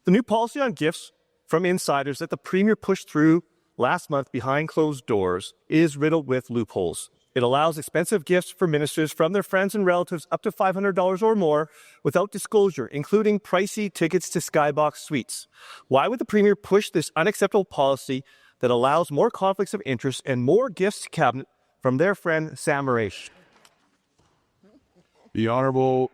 The new policy on gifts from insiders that the Premier pushed through last month behind closed doors is riddled with loopholes. It allows expensive gifts for ministers from their friends and relatives up to $500 or more without disclosure, including pricey tickets to Skybox suites. Why would the Premier push this unacceptable policy that allows more conflicts of interest and more gifts to Cabinet from their friend Sam Raish? The Honourable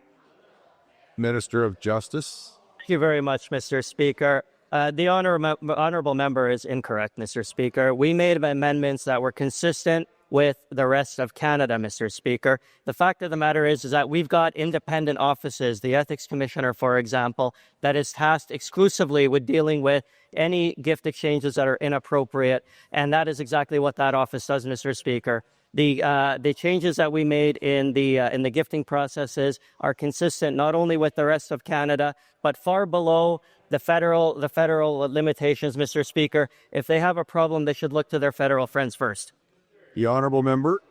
Minister of Justice. Thank you very much, Mr. Speaker. The honourable member is incorrect, Mr. Speaker. We made amendments that were consistent with the rest of Canada, Mr. Speaker. The fact of the matter is that we've got independent offices, the Ethics Commissioner, for example, that is tasked exclusively with dealing with any gift exchanges that are inappropriate, and that is exactly what that office does, Mr. Speaker. The changes that we made in the gifting processes are consistent not only with the rest of Canada, but far below the federal limitations, Mr. Speaker. If they have a problem, they should look to their federal friends first. The Honourable Member.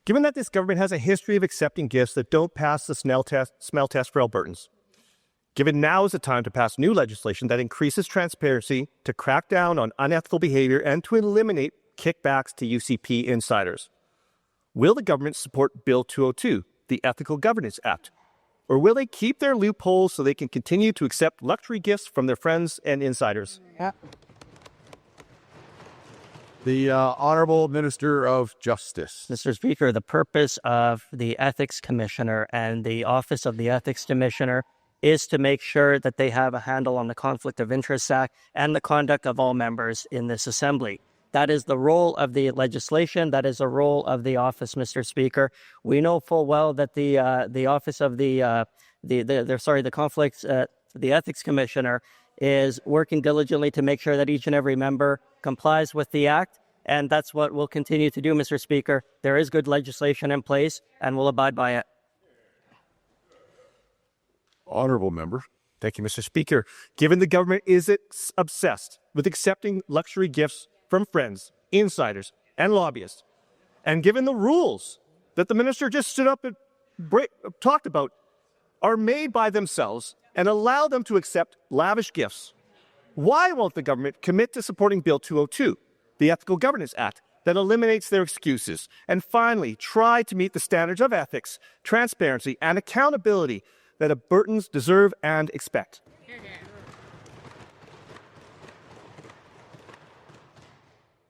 Given that this government has a history of accepting gifts that don't pass the smell test for Albertans, given now is the time to pass new legislation that increases transparency, to crack down on unethical behavior, and to eliminate kickbacks to UCP insiders, will the government support Bill 202, the Ethical Governance Act? Or will they keep their loopholes so they can continue to accept luxury gifts from their friends and insiders? Yeah. The Honourable Minister of Justice. Mr. Speaker, the purpose of the Ethics Commissioner and the Office of the Ethics Commissioner is to make sure that they have a handle on the Conflict of Interest Act and the conduct of all members in this Assembly. That is the role of the legislation. That is the role of the office, Mr. Speaker. We know full well that the office of the Ethics Commissioner is working diligently to make sure that each and every member complies with the Act, and that's what we'll continue to do, Mr. Speaker. There is good legislation in place, and we'll abide by it. Honourable Member. Thank you, Mr. Speaker. Given the government is obsessed with accepting luxury gifts from friends, insiders, and lobbyists, and given the rules that the minister just stood up and talked about are made by themselves and allow them to accept lavish gifts, why won't the government commit to supporting Bill 202, the Ethical Governance Act, that eliminates their excuses, and finally try to meet the standards of ethics, transparency, and accountability that Albertans deserve and expect?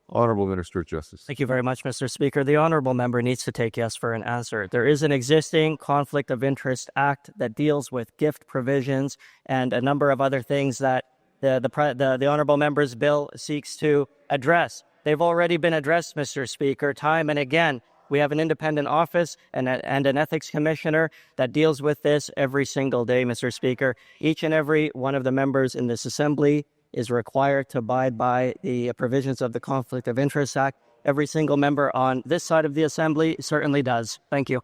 Honourable Minister of Justice. Thank you very much, Mr. Speaker. The honourable member needs to take yes for an answer. There is an existing Conflict of Interest Act that deals with gift provisions and a number of other things that the honourable member's bill seeks to address. They've already been addressed, Mr. Speaker, time and again. We have an independent office and an ethics commissioner that deals with this every single day, Mr. Speaker. Each and every one of the members in this Assembly is required to abide by the provisions of the Conflict of Interest Act. Every single member on this side of the Assembly certainly does. Thank you.